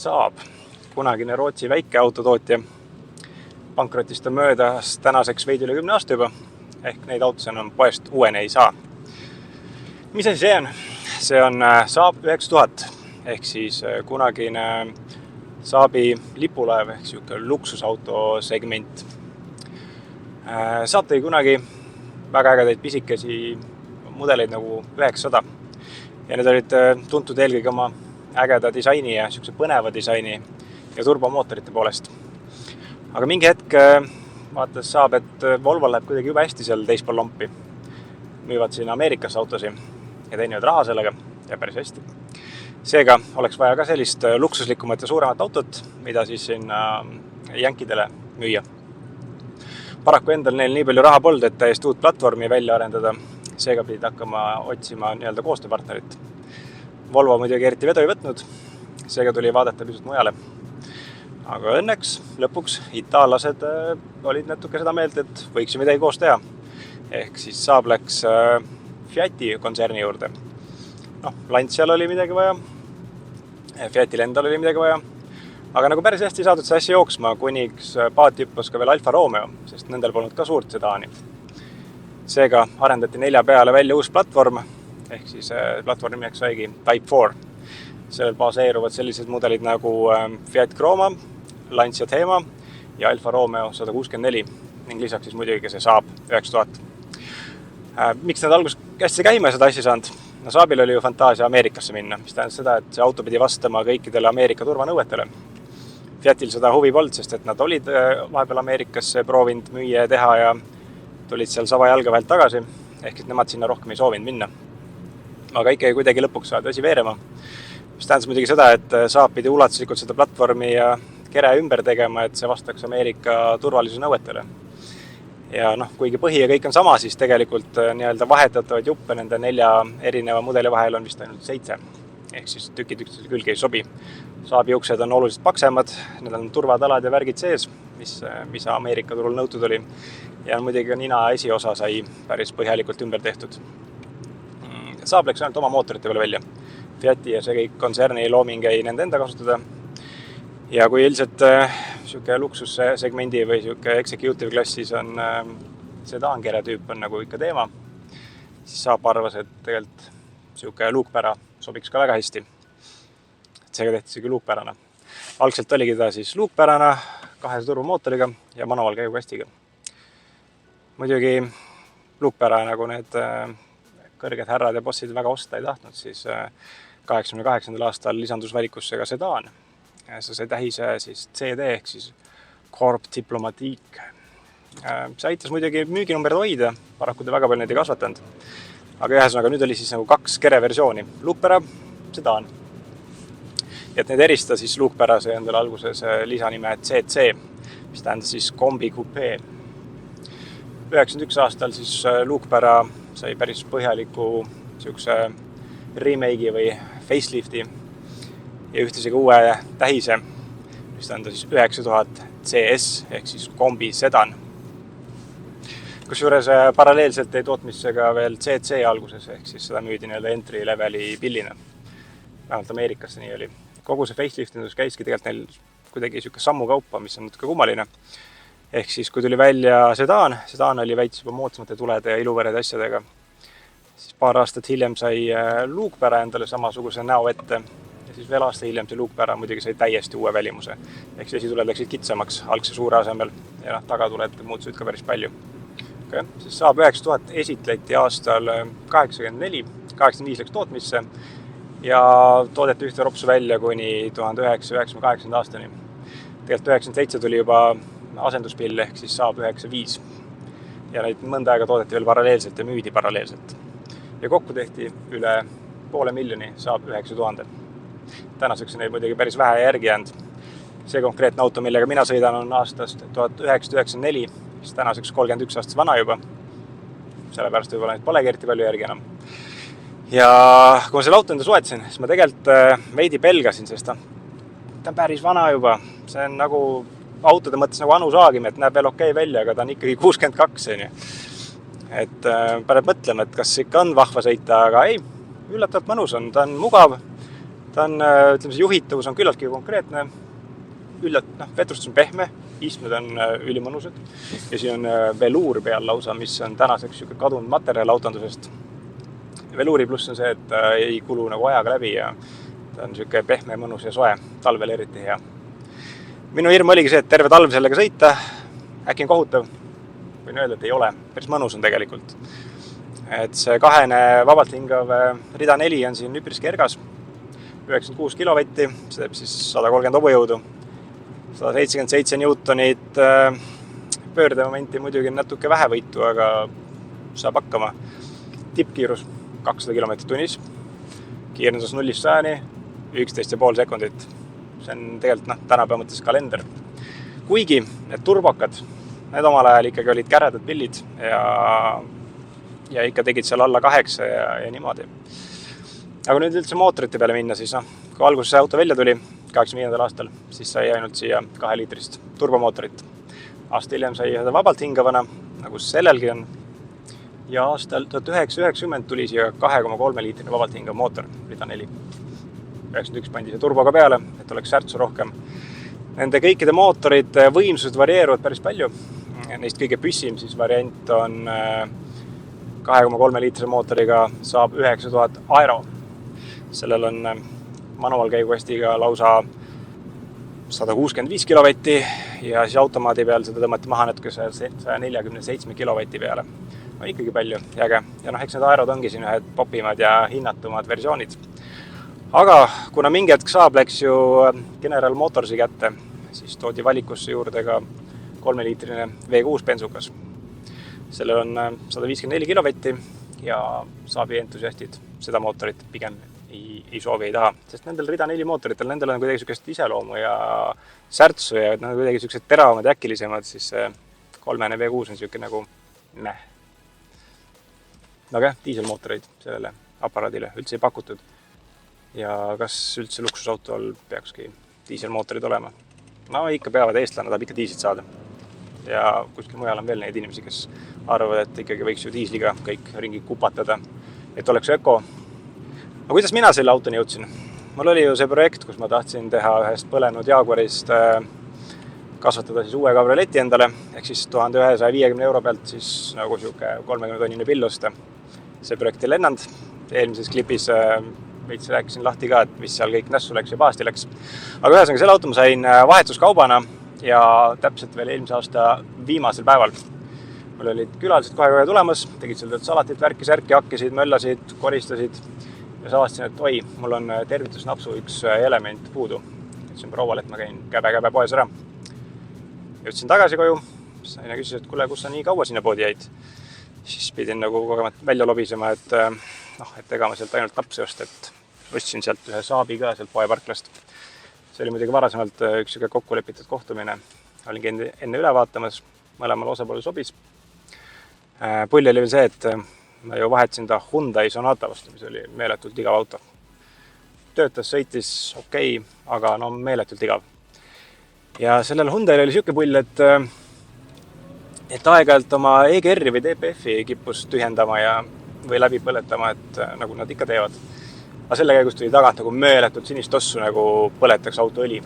Saab, kunagine Rootsi väikeautotootja, pankrotist on möödas tänaseks veidi üle 10 aasta juba, ehk neid autosid enam poest uueni ei saa. Mis asi see on? See on Saab 9000, ehk siis kunagine Saabi lipulaev, ehk siuke luksusauto segment. Saab tõi kunagi väga ägedaid pisikesi mudeleid nagu 900 ja need olid tuntud eelkõige oma ägeda disaini ja siukse põneva disaini ja turbomootorite poolest. Aga mingi hetk vaatas Saab, et Volvo läheb kuidagi jube hästi seal teispool lompi. Müüvad siin Ameerikas autosi ja teenivad raha sellega ja päris hästi. Seega oleks vaja ka sellist luksuslikumat ja suuremat autot, mida siis sinna jänkidele müüa. Paraku endal neil nii palju raha polnud, et täiesti uut platvormi välja arendada. Seega pidid hakkama otsima nii-öelda koostööpartnerit. Volvo muidugi eriti vedu ei võtnud, seega tuli vaadata pisut mujale. Aga õnneks lõpuks itaallased olid natuke seda meelt, et võiks ju midagi koos teha. Ehk siis Saab läks Fiati kontserni juurde. Lancial oli midagi vaja, Fiatil endal oli midagi vaja. Aga nagu päris hästi saadud see asja jooksma, kuniks paati hüppas ka veel Alfa Romeo, sest nendel polnud ka suurt sedaani. Seega arendati 4 peale välja uus platvorm, ehk siis platvormi nimeks saigi Type 4. Sellel baseeruvad sellised mudelid nagu Fiat Croma, Lancia Thema ja Alfa Romeo 164 ning lisaks siis muidugi see Saab 9000. Miks nad alguses hästi käima seda asja saanud? Saabil oli ju fantaasia Ameerikasse minna, mis tähendas seda, et see auto pidi vastama kõikidele Ameerika turvanõuetele. Fiatil seda huvi polnud, sest et nad olid vahepeal Ameerikasse proovinud müüa ja teha ja tulid seal sava jalga vahelt tagasi, ehk et nemad sinna rohkem ei soovinud minna. Aga ikkagi kuidagi lõpuks saadi asi veerema. Mis tähendas muidugi seda, et Saab pidi ulatuslikult seda platvormi ja kere ümber tegema, et see vastaks Ameerika turvalisuse nõuetele. Ja kuigi põhi ja kõik on sama, siis tegelikult nii-öelda vahetatavaid juppe nende 4 erineva mudeli vahel on vist ainult 7. Ehk siis tükid külge ei sobi. Saabi uksed on oluliselt paksemad, need on turvatalad ja värgid sees, mis Ameerika turul nõutud oli. Ja muidugi ka nina esiosa sai päris põhjalikult ümber tehtud. Saab läks ainult oma mootorite peale välja. Fiati ja see kõik kontserni looming ei nende enda kasutada. Ja kui ilmselt siuke luksussegmendi või siuke executive klassis on sedaankere tüüp on nagu ikka teema, siis Saab arvas, et tegelikult siuke luukpära sobiks ka väga hästi. Seega tehti siuke luukpärana. Algselt oligi ta siis luukpärana 2 turbomootoriga ja manual käigukastiga. Muidugi luukpära nagu need kõrged härrad ja bossid väga osta ei tahtnud, siis 88. aastal lisandus valikusse ka sedaan. See sai tähise siis CD ehk siis Corp Diplomatique. See aitas muidugi müüginumbrid hoida, paraku ta väga palju neid ei kasvatanud. Aga ühesõnaga nüüd oli siis nagu 2 kere versiooni, luukpära, sedaan. Ja et need erista siis luukpära sai endale alguses lisanime CC, mis tähendas siis kombi coupé. 91 aastal siis luukpära sai päris põhjaliku siukse remake'i või facelifti ja ühtisega uue tähise, mis tähendab siis 9000 CS ehk siis kombi sedan. Kusjuures paralleelselt ei tootmisse ka veel CC alguses, ehk siis seda müüdi entry leveli pillina. Vähemalt Ameerikasse nii oli. Kogu see faceliftindus käiski tegelikult neil kuidagi siuke sammu kaupa, mis on natuke kummaline. Ehk siis kui tuli välja sedaan oli väits juba moodsamate tulede ja iluvõrede asjadega. Siis paar aastat hiljem sai luukpära endale samasuguse näo ette. Ja siis veel aasta hiljem see luukpära muidugi sai täiesti uue välimuse. Ehk siis esituled läksid kitsamaks algse suure asemel ja tagatuled muutusid ka päris palju. Siis Saab 9000 esitleti aastal 84, 85 läks tootmisse ja toodeti ühte ropsu välja kuni 1998 aastani. Tegelikult 97 tuli juba asenduspill ehk siis Saab 95 ja neid mõnda aega toodeti veel paralleelselt ja müüdi paralleelselt. Ja kokku tehti üle 500,000 Saab 9000. Tänaseks on neid muidugi päris vähe järgi jäänud. See konkreetne auto, millega mina sõidan, on aastast 1994, mis tänaseks 31 aastas vana juba. Sellepärast võib-olla neid polegi eriti palju järgi enam. Ja kui ma selle auto enda soetasin, siis ma tegelikult veidi pelgasin, sest ta on päris vana juba. See on nagu autode mõttes nagu Anu Saagim, et näeb veel okei välja, aga ta on ikkagi 62. Et peab mõtlema, et kas ikka on vahva sõita, aga ei, üllatavalt mõnus on, ta on mugav. ta on, ütleme, see juhitavus on küllaltki konkreetne, vetrustus on pehme, istmed on ülimõnusad ja siin on veluur peal lausa, mis on tänaseks kadunud materjal autondusest. Veluuri pluss on see, et ta ei kulu nagu ajaga läbi ja ta on siuke pehme, mõnus ja soe, talvel eriti hea. Minu hirm oligi see, et terve talv sellega sõita, äkki on kohutav, võin öelda, et ei ole, päris mõnus on tegelikult. Et see kahene vabalt hingav rida 4 on siin üpris kergas, 96 kilovatti, see teeb siis 130 hobujõudu, 177 newtonit, pöördemomenti muidugi natuke vähe võitu, aga saab hakkama. Tippkiirus 200 km tunnis, kiirendus 0-100-ni, 11,5 sekundit. See on tegelikult tänapäeva mõttes kalender. Kuigi need turbokad, need omal ajal ikkagi olid käredad pillid ja ikka tegid seal alla 8 ja niimoodi. Aga nüüd üldse mootorite peale minna, siis kui alguses see auto välja tuli 85. aastal, siis sai ainult siia 2-liitrist turbomootorit. Aasta hiljem sai seda vabalt hingavana, nagu sellelgi on. Ja aastal 1990 tuli siia 2,3-liitrine vabalt hingav mootor, rida 4. 91 pandi see turboga peale, et oleks särtsu rohkem. Nende kõikide mootorite võimsused varieeruvad päris palju. Neist kõige püssim siis variant on 2,3-liitrise mootoriga saab 9000 aero. Sellel on manuaalkäigukastiga lausa 165 kilovatti ja siis automaadi peal seda tõmmati maha natuke 147 kilovatti peale. On ikkagi palju jäge. Ja eks need aerod ongi siin ühed popimad ja hinnatumad versioonid. Aga kuna mingi hetk saab, läks ju General Motorsi kätte, siis toodi valikusse juurde ka 3-liitrine V6 bensukas. Sellel on 154 kilovatti ja Saabi entusiastid seda mootorit pigem ei soovi, ei taha. Sest nendel rida 4 mootoritel, nendel on kuidagi sükest iseloomu ja särtsu ja nad on kuidagi süksed teravamad ja äkilisemad, siis 3-ne V6 on süke nagu näh. Aga diiselmootoreid sellele aparaadile üldse ei pakutud. Ja kas üldse luksusautol peakski diiselmootorid olema? No ikka peavad eestlane, tahab ikka diislit saada. Ja kuskil mujal on veel neid inimesi, kes arvavad, et ikkagi võiks ju diisliga kõik ringi kupatada, et oleks öko. No kuidas mina selle autoni jõudsin? Mul oli ju see projekt, kus ma tahtsin teha ühest põlenud Jaguarist kasvatada siis uue kabrioleti endale, ehk siis 1150 euro pealt siis nagu siuke 30-tonnine pill osta. See projekt ei lennanud. Eelmises klipis veits rääkisin lahti ka, et mis seal kõik nässu läks ja pahasti läks. Aga ühesõnaga selle auto ma sain vahetuskaubana ja täpselt veel eelmise aasta viimasel päeval. Mul olid külalised kohe tulemas, tegid seal salatit, värki, särki, hakkisid, möllasid, koristasid ja savastasin, et oi, mul on tervitusnapsu üks element puudu. Ütlesin prouale, et ma käin käbe poes ära. Jõudsin tagasi koju, sain küsis, et kuule, kus sa nii kaua sinna poodi jäid? Siis pidin nagu kogemat välja lobisema, et ega ma sealt ainult napsi osta, et ostsin sealt ühe Saabi ka sealt poeparklast. See oli muidugi varasemalt üks kokku lepitud kohtumine. Olingi enne üle vaatamas, mõlemal osapoolel sobis. Pull oli veel see, et ma ju vahetsin ta Hyundai Sonata vastu, mis oli meeletult igav auto. Töötas, sõitis okei, aga no meeletult igav. Ja sellel Hyundai oli siuke pull, et aeg-ajalt oma EGR-i või DPF-i kippus tühjendama või läbi põletama, et nagu nad ikka teevad. Aga selle käigus tuli tagant nagu meeletult sinist tossu, nagu põletaks autoõli.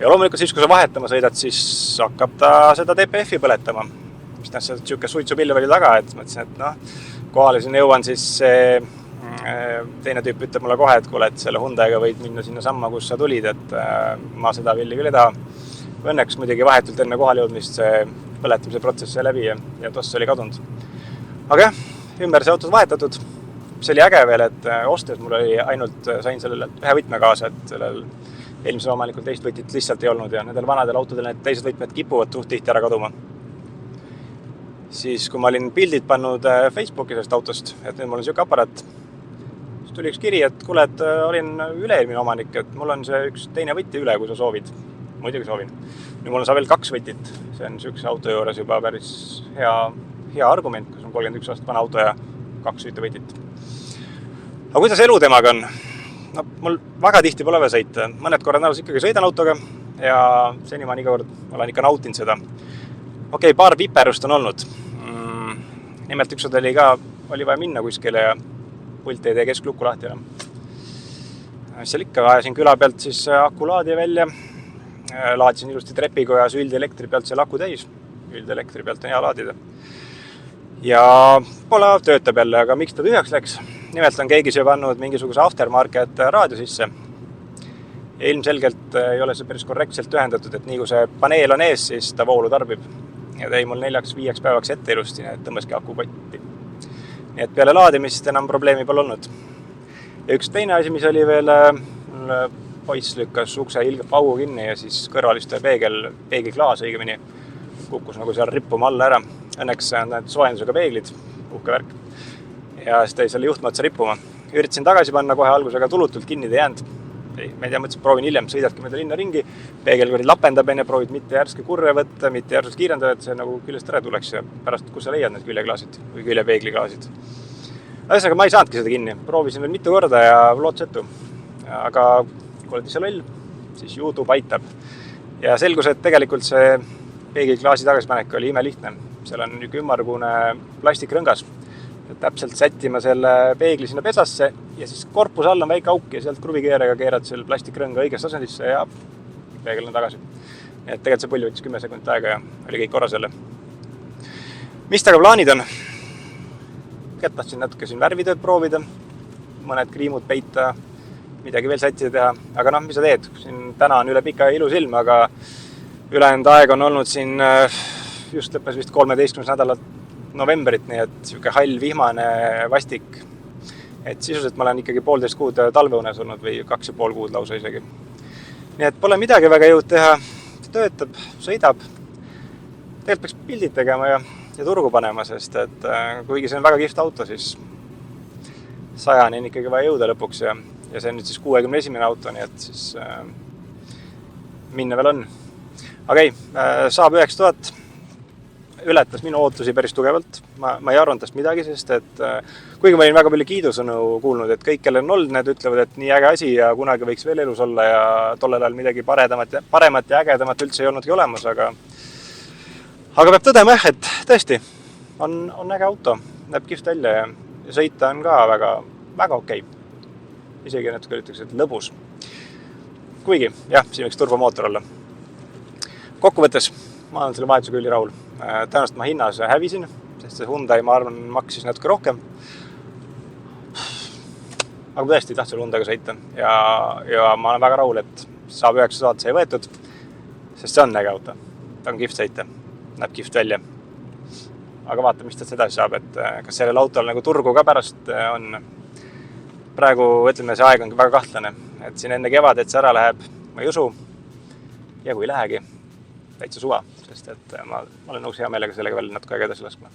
Ja loomulikult siis, kui sa vahetama sõidad, siis hakkab ta seda DPF-i põletama. Mis näed, siuke suitsupilv oli taga, et mõtlesin, et kohale siin jõuan, siis teine tüüp ütleb mulle kohe, et kuule, et selle Hyundaiga võid minna sinna samma, kus sa tulid, et ma seda pilli küll ei taha. Õnneks muidugi vahetult enne kohale jõudmist see põletamise protsess sai läbi ja toss oli kadunud. Aga ümber see autos vahetatud. See oli äge veel, et ostes mul oli ainult, sain sellele ühe võtme kaasa, et sellel eelmisel omanikul teist võtit lihtsalt ei olnud ja nendel vanadel autodel need teised võtmed kipuvad suht tihti ära kaduma. Siis kui ma olin pildid pannud Facebooki sellest autost, et nüüd mul on siuke aparaat, siis tuli üks kiri, et kuule, et olin üle-eelmine omanik, et mul on see üks teine võti üle, kui sa soovid. Muidugi soovin. Nüüd mul on veel 2 võtit. See on sükse auto juures juba päris hea argument, kus on 31 aastat vana auto ja 2 võtit. Aga kuidas elu temaga on? No, mul väga tihti pole veel sõita. Mõned korrad näos ikkagi sõidan autoga ja senimaani iga kord olen ikka nautinud seda. Okei, paar viperust on olnud. Nimelt üks oli vaja minna kuskile ja pult ei tee kesklukku lahti enam. mis seal ikka, ajasin küla pealt siis akulaadi välja, laadisin ilusti trepikojas üldelektri pealt seal aku täis, üldelektri pealt on hea laadida. Ja pole töötab jälle, aga miks ta tühjaks läks? Nimelt on keegi see pannud mingisuguse aftermarket raadio sisse. Ja ilmselgelt ei ole see päris korrektselt ühendatud, et nii kui see paneel on ees, siis ta voolu tarbib. Ja tõi mul 4-5 päevaks ette ilusti, et tõmbaski aku kotti. Nii et peale laadimist enam probleemi pole olnud. Ja üks teine asi, mis oli veel, poiss lükkas ukse ilge paugu kinni ja siis kõrvalistuja peegliklaas õigemini kukkus nagu seal rippuma alla ära. Õnneks on need soojendusega peeglid, uhke värk. Ja siis tõi selle juhtme otsa rippuma. Üritasin tagasi panna kohe algusega tulutult kinni ta jäänud. Ma ei tea, mõtlesin, proovin hiljem, sõidadki mööda linna ringi, peegelkõrid lapendab enne, proovid mitte järske kurre võtta, mitte järsust kiirendada, et see nagu küljest ära tuleks ja pärast, kus sa leiad need küljeklaasid või küljepeegliklaasid. Ühesõnaga, ma ei saanudki seda kinni, proovisin veel mitu korda ja lootusetu. Aga kui oled ise loll, siis YouTube aitab. Ja selgus, et tegelikult see peegliklaasi tagaspanek oli imelihtne. Seal on üks ümmargune plastikrõngas. Täpselt sättima selle peegli sinna pesasse ja siis korpus all on väike auk ja sealt kruvikeerega keerad selle plastikrõnga õigest asendisse ja peegel on tagasi. Et tegelikult see pull võttis 10 sekundit aega ja oli kõik korras jälle. Mis taga plaanid on? Tahtsin natuke siin värvitööd proovida, mõned kriimud peita, midagi veel sättida teha. Aga mis sa teed? Siin täna on üle pika ilus ilm, aga ülejäänud aeg on olnud siin just lõppes vist 13. nädalat novembrit, nii et siuke hall, vihmane, vastik. Et sisuliselt ma olen ikkagi 1,5 kuud talveunes olnud või 2,5 kuud lausa isegi. Nii et pole midagi väga jõud teha. Töötab, sõidab. Tegelikult peaks pildid tegema ja turgu panema, sest et kuigi see on väga kihvt auto, siis 100 on ikkagi vaja jõuda lõpuks ja see on nüüd siis 61. auto, nii et siis minna veel on. Okei, saab 9000. Ületas minu ootusi päris tugevalt. Ma ei arvanud tast midagi, sest et kuigi ma olin väga palju kiidusõnu kuulnud, et kõik, kellel on olnud, need ütlevad, et nii äge asi ja kunagi võiks veel elus olla ja tollel ajal midagi paremat ja ägedamat üldse ei olnudki olemas, aga peab tõdema, et tõesti on äge auto, näeb kihvt välja ja sõita on ka väga okei. Isegi natuke ütleks, et lõbus. Kuigi, jah, siin võiks turbomootor olla. Kokkuvõttes ma olen selle vahetusega üli rahul. Tõenäoliselt ma hinnas hävisin, sest see Hyundai, ma arvan, maksis natuke rohkem. Aga tõesti tahtsin Hyundaiga sõita ja ma olen väga rahul, et saab 9000 sai võetud, sest see on äge auto. Ta on kihvt sõita, näeb kihvt välja. Aga vaata, mis ta sedasi saab, et kas sellel autol nagu turgu ka pärast on. Praegu, ütleme, see aeg on väga kahtlane, et siin enne kevad, et see ära läheb, ma ei usu. Ja kui lähegi, täitsa suva, sest et ma olen nõus hea meelega sellega veel natuke aega edasi laskma.